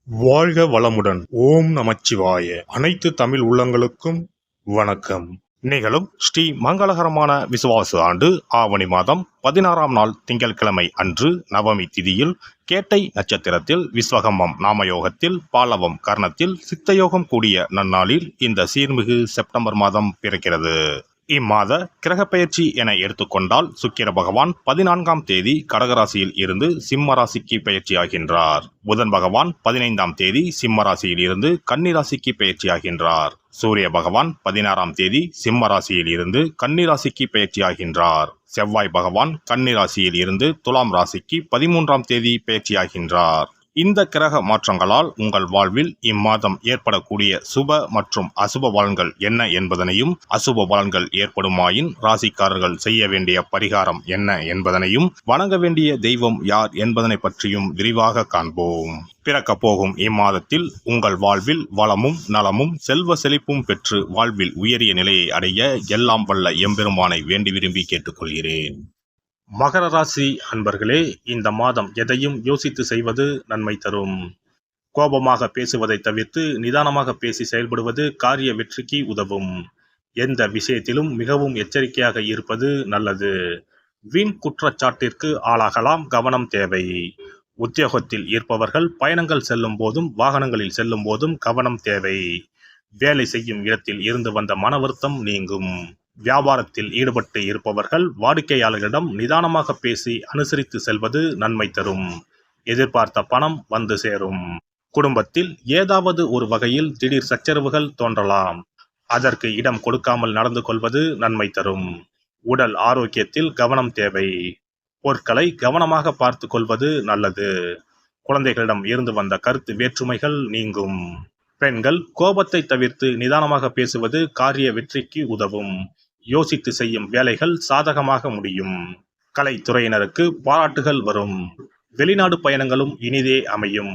வாழ்க வளமுடன். ஓம் நமச்சிவாய. அனைத்து தமிழ் உள்ளங்களுக்கும் வணக்கம். நிகழும் ஸ்ரீ மங்களகரமான விசுவாச ஆண்டு ஆவணி மாதம் 16ஆம் நாள் திங்கட்கிழமை அன்று நவமி திதியில் கேட்டை நட்சத்திரத்தில் விஸ்வகம்பம் நாமயோகத்தில் பாலவம் கர்ணத்தில் சித்தயோகம் கூடிய நன்னாளில் இந்த சீர்மிகு செப்டம்பர் மாதம் பிறக்கிறது. இம்மாத கிரக பெயர்ச்சி என எடுத்துக்கொண்டால் சுக்கிர பகவான் 14ஆம் தேதி கடகராசியில் இருந்து சிம்ம ராசிக்கு பெயர்ச்சியாகின்றார். புதன் பகவான் 15ஆம் தேதி சிம்ம ராசியில் இருந்து கன்னி ராசிக்கு பெயர்ச்சியாகின்றார். சூரிய பகவான் 16ஆம் தேதி சிம்ம ராசியில் இருந்து கன்னி ராசிக்கு பெயர்ச்சியாகின்றார். செவ்வாய் பகவான் கன்னி ராசியில் இருந்து துலாம் ராசிக்கு 13ஆம் தேதி பெயர்ச்சியாகின்றார். இந்த கிரக மாற்றங்களால் உங்கள் வாழ்வில் இம்மாதம் ஏற்படக்கூடிய சுப மற்றும் அசுப பலன்கள் என்ன என்பதனையும், அசுப பலன்கள் ஏற்படுமாயின் ராசிக்காரர்கள் செய்ய வேண்டிய பரிகாரம் என்ன என்பதனையும், வணங்க வேண்டிய தெய்வம் யார் என்பதனை பற்றியும் விரிவாக காண்போம். பிறக்க போகும் இம்மாதத்தில் உங்கள் வாழ்வில் வளமும் நலமும் செல்வ செழிப்பும் பெற்று வாழ்வில் உயரிய நிலையை அடைய எல்லாம் வல்ல எம்பெருமானை வேண்டி விரும்பி கேட்டுக்கொள்கிறேன். மகர ராசி அன்பர்களே, இந்த மாதம் எதையும் யோசித்து செய்வது நன்மை தரும். கோபமாக பேசுவதை தவிர்த்து நிதானமாக பேசி செயல்படுவது காரிய வெற்றிக்கு உதவும். எந்த விஷயத்திலும் மிகவும் எச்சரிக்கையாக இருப்பது நல்லது. வீண் குற்றச்சாட்டிற்கு ஆளாகலாம், கவனம் தேவை. உத்தியோகத்தில் இருப்பவர்கள் பயணங்கள் செல்லும் போதும் வாகனங்களில் செல்லும் போதும் கவனம் தேவை. வேலை செய்யும் இடத்தில் இருந்து வந்த மன வருத்தம் நீங்கும். வியாபாரத்தில் ஈடுபட்டு இருப்பவர்கள் வாடிக்கையாளர்களிடம் நிதானமாக பேசி அனுசரித்து செல்வது நன்மை தரும். எதிர்பார்த்த பணம் வந்து சேரும். குடும்பத்தில் ஏதாவது ஒரு வகையில் திடீர் சச்சரவுகள் தோன்றலாம். அதற்கு இடம் கொடுக்காமல் நடந்து கொள்வது நன்மை தரும். உடல் ஆரோக்கியத்தில் கவனம் தேவை. பொருட்களை கவனமாக பார்த்து கொள்வது நல்லது. குழந்தைகளிடம் இருந்து வந்த கருத்து வேற்றுமைகள் நீங்கும். பெண்கள் கோபத்தை தவிர்த்து நிதானமாக பேசுவது காரிய வெற்றிக்கு உதவும். யோசித்து செய்யும் வேலைகள் சாதகமாக முடியும். கலைத்துறையினருக்கு பாராட்டுகள் வரும். வெளிநாடு பயணங்களும் இனிதே அமையும்.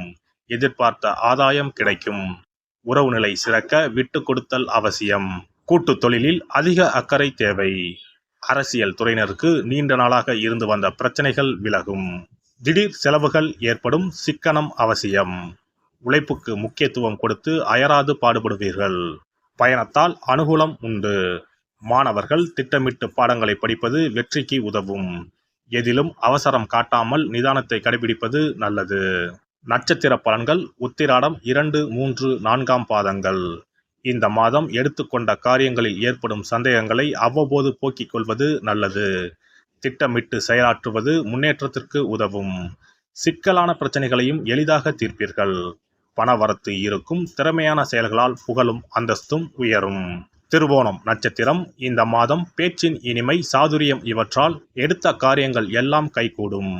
எதிர்பார்த்த ஆதாயம் கிடைக்கும். உறவு நிலை சிறக்க விட்டு கொடுத்தல் அவசியம். கூட்டு தொழிலில் அதிக அக்கறை தேவை. அரசியல் துறையினருக்கு நீண்ட நாளாக இருந்து வந்த பிரச்சனைகள் விலகும். திடீர் செலவுகள் ஏற்படும், சிக்கனம் அவசியம். உழைப்புக்கு முக்கியத்துவம் கொடுத்து அயராது பாடுபடுவீர்கள். பயணத்தால் அனுகூலம் உண்டு. மாணவர்கள் திட்டமிட்டு பாடங்களை படிப்பது வெற்றிக்கு உதவும். எதிலும் அவசரம் காட்டாமல் நிதானத்தை கடைபிடிப்பது நல்லது. நட்சத்திர பலன்கள் உத்திராடம் 2, 3, 4ஆம் பாதங்கள். இந்த மாதம் எடுத்துக்கொண்ட காரியங்களில் ஏற்படும் சந்தேகங்களை அவ்வப்போது போக்கிக் கொள்வது நல்லது. திட்டமிட்டு செயலாற்றுவது முன்னேற்றத்திற்கு உதவும். சிக்கலான பிரச்சனைகளையும் எளிதாக தீர்ப்பீர்கள். பணவரத்து இருக்கும். திறமையான செயல்களால் புகழும் அந்தஸ்தும் உயரும். திருவோணம் நட்சத்திரம். இந்த மாதம் பேச்சின் இனிமை, சாதுரியம் இவற்றால் எடுத்த காரியங்கள் எல்லாம் கைகூடும்.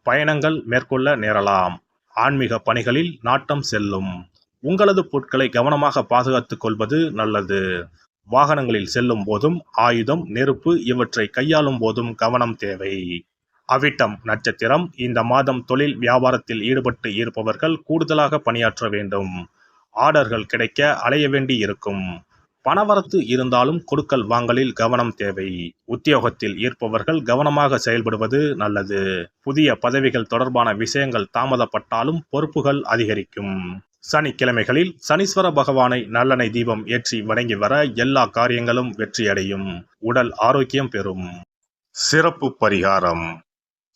பயணங்கள் மேற்கொள்ள நேரலாம். ஆன்மீக பணிகளில் நாட்டம் செல்லும். உங்களது பொருட்களை கவனமாக பாதுகாத்துக் கொள்வது நல்லது. வாகனங்களில் செல்லும் போதும் ஆயுதம், நெருப்பு இவற்றை கையாளும் போதும் கவனம் தேவை. அவிட்டம் நட்சத்திரம். இந்த மாதம் தொழில் வியாபாரத்தில் ஈடுபட்டு இருப்பவர்கள் கூடுதலாக பணியாற்ற வேண்டும். ஆர்டர்கள் கிடைக்க அலைய வேண்டி இருக்கும். பணவரத்து இருந்தாலும் கொடுக்கல் வாங்கலில் கவனம் தேவை. உத்தியோகத்தில் இருப்பவர்கள் கவனமாக செயல்படுவது நல்லது. புதிய பதவிகள் தொடர்பான விஷயங்கள் தாமதப்பட்டாலும் பொறுப்புகள் அதிகரிக்கும். சனிக்கிழமைகளில் சனீஸ்வர பகவானை நல்லெண்ணெய் தீபம் ஏற்றி வணங்கி வர எல்லா காரியங்களும் வெற்றியடையும். உடல் ஆரோக்கியம் பெறும். சிறப்பு பரிகாரம்.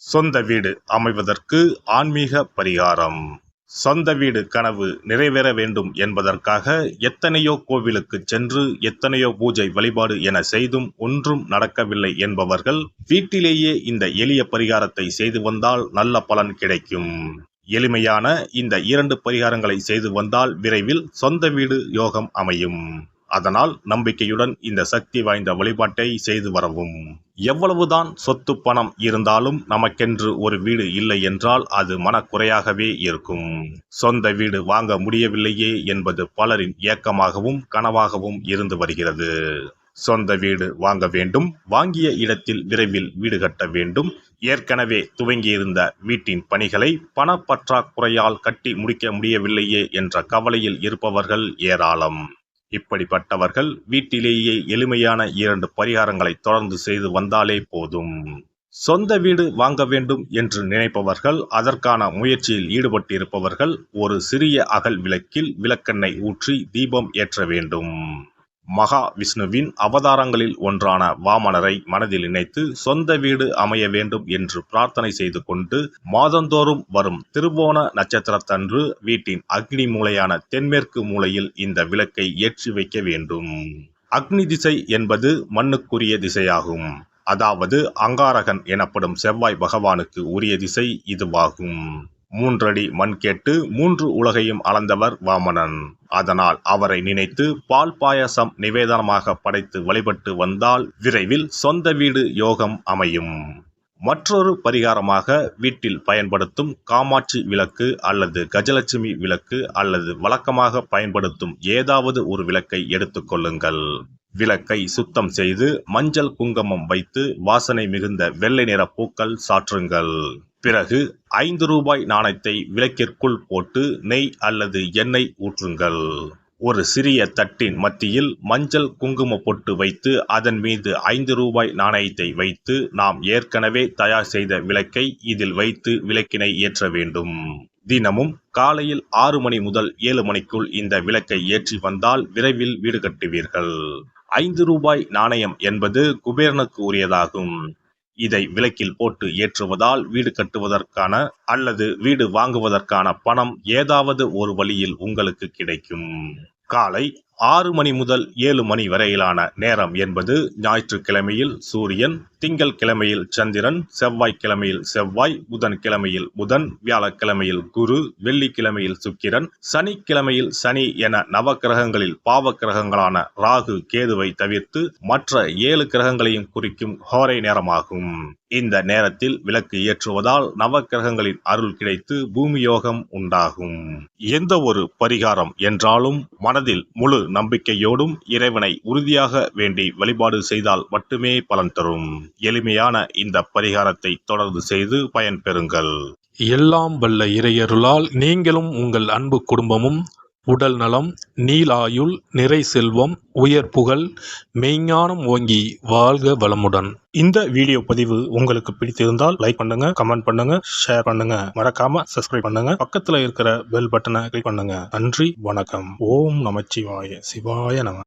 சொந்த வீடு அமைவதற்கு ஆன்மீக பரிகாரம். சொந்த வீடு கனவு நிறைவேற வேண்டும் என்பதற்காக எத்தனையோ கோவிலுக்கு சென்று எத்தனையோ பூஜை வழிபாடு என செய்தும் ஒன்றும் நடக்கவில்லை என்பவர்கள் வீட்டிலேயே இந்த எளிய பரிகாரத்தை செய்து வந்தால் நல்ல பலன் கிடைக்கும். எளிமையான இந்த 2 பரிகாரங்களை செய்து வந்தால் விரைவில் சொந்த வீடு யோகம் அமையும். அதனால் நம்பிக்கையுடன் இந்த சக்தி வாய்ந்த வழிபாட்டை செய்து வரவும். எவ்வளவுதான் சொத்து பணம் இருந்தாலும் நமக்கென்று ஒரு வீடு இல்லை என்றால் அது மனக்குறையாகவே இருக்கும். சொந்த வீடு வாங்க முடியவில்லையே என்பது பலரின் ஏக்கமாகவும் கனவாகவும் இருந்து வருகிறது. சொந்த வீடு வாங்க வேண்டும். வாங்கிய இடத்தில் விரைவில் வீடு கட்ட வேண்டும். ஏற்கனவே துவங்கியிருந்த வீட்டின் பணிகளை பணப்பற்றாக்குறையால் கட்டி முடிக்க முடியவில்லையே என்ற கவலையில் இருப்பவர்கள் ஏராளம். இப்படிப்பட்டவர்கள் வீட்டிலேயே எளிமையான 2 பரிகாரங்களை தொடர்ந்து செய்து வந்தாலே போதும். சொந்த வீடு வாங்க வேண்டும் என்று நினைப்பவர்கள், அதற்கான முயற்சியில் ஈடுபட்டிருப்பவர்கள் ஒரு சிறிய அகல் விளக்கில் விளக்கெண்ணெய் ஊற்றி தீபம் ஏற்ற வேண்டும். மகா விஷ்ணுவின் அவதாரங்களில் ஒன்றான வாமனரை மனதில் நினைத்து சொந்த வீடு அமைய வேண்டும் என்று பிரார்த்தனை செய்து கொண்டு மாதந்தோறும் வரும் திருவோண நட்சத்திரத்தன்று வீட்டின் அக்னி மூலையான தென்மேற்கு மூலையில் இந்த விளக்கை ஏற்றி வைக்க வேண்டும். அக்னி திசை என்பது மண்ணுக்குரிய திசையாகும். அதாவது அங்காரகன் எனப்படும் செவ்வாய் பகவானுக்கு உரிய திசை இதுவாகும். 3 அடி மண் கேட்டு 3 உலகையும் அளந்தவர் வாமனன். அதனால் அவரை நினைத்து பால் பாயசம் நிவேதனமாக படைத்து வழிபட்டு வந்தால் விரைவில் சொந்த வீடு யோகம் அமையும். மற்றொரு பரிகாரமாக வீட்டில் பயன்படுத்தும் காமாட்சி விளக்கு அல்லது கஜலட்சுமி விளக்கு அல்லது வழக்கமாக பயன்படுத்தும் ஏதாவது ஒரு விளக்கை எடுத்துக்கொள்ளுங்கள். விளக்கை சுத்தம் செய்து மஞ்சள் குங்குமம் வைத்து வாசனை மிகுந்த வெள்ளை நிற பூக்கள் சாற்றுங்கள். பிறகு 5 ரூபாய் நாணயத்தை விளக்கிற்குள் போட்டு நெய் அல்லது எண்ணெய் ஊற்றுங்கள். ஒரு சிறிய தட்டின் மத்தியில் மஞ்சள் குங்கும பொட்டு வைத்து அதன் மீது 5 ரூபாய் நாணயத்தை வைத்து நாம் ஏற்கனவே தயார் செய்த விளக்கை இதில் வைத்து விளக்கினை ஏற்ற வேண்டும். தினமும் காலையில் 6 மணி முதல் 7 மணிக்குள் இந்த விளக்கை ஏற்றி வந்தால் விரைவில் வீடு கட்டுவீர்கள். 5 ரூபாய் நாணயம் என்பது குபேரனுக்கு உரியதாகும். இதை விளக்கில் போட்டு ஏற்றுவதால் வீடு கட்டுவதற்கான அல்லது வீடு வாங்குவதற்கான பணம் ஏதாவது ஒரு வழியில் உங்களுக்கு கிடைக்கும். காலை 6 மணி முதல் 7 மணி வரையிலான நேரம் என்பது ஞாயிற்றுக்கிழமையில் சூரியன், திங்கள் கிழமையில் சந்திரன், செவ்வாய் கிழமையில் செவ்வாய், புதன் கிழமையில் புதன், வியாழக்கிழமையில் குரு, வெள்ளிக்கிழமையில் சுக்கிரன், சனிக்கிழமையில் சனி என நவக்கிரகங்களில் பாவ கிரகங்களான ராகு, கேதுவை தவிர்த்து மற்ற 7 கிரகங்களையும் குறிக்கும் ஹோரை நேரமாகும். இந்த நேரத்தில் விளக்கு ஏற்றுவதால் நவக்கிரகங்களின் அருள் கிடைத்து பூமி யோகம் உண்டாகும். எந்த ஒரு பரிகாரம் என்றாலும் மனதில் முழு நம்பிக்கையோடும் இறைவனை உறுதியாக வேண்டி வழிபாடு செய்தால் மட்டுமே பலன் தரும். எளிமையான இந்த பரிகாரத்தை தொடர்ந்து செய்து பயன்பெறுங்கள். எல்லாம் வல்ல இறையருளால் நீங்களும் உங்கள் அன்பு குடும்பமும் உடல் நலம், நீலாயுள், நிறை செல்வம், உயர் புகழ், மெய்ஞானம் ஓங்கி வாழ்க வளமுடன். இந்த வீடியோ பதிவு உங்களுக்கு பிடித்திருந்தால் லைக் பண்ணுங்க, கமெண்ட் பண்ணுங்க, ஷேர் பண்ணுங்க, மறக்காம சப்ஸ்கிரைப் பண்ணுங்க, பக்கத்துல இருக்கிற பெல் பட்டனை கிளிக் பண்ணுங்க. நன்றி, வணக்கம். ஓம் நமச்சிவாய. சிவாய நம.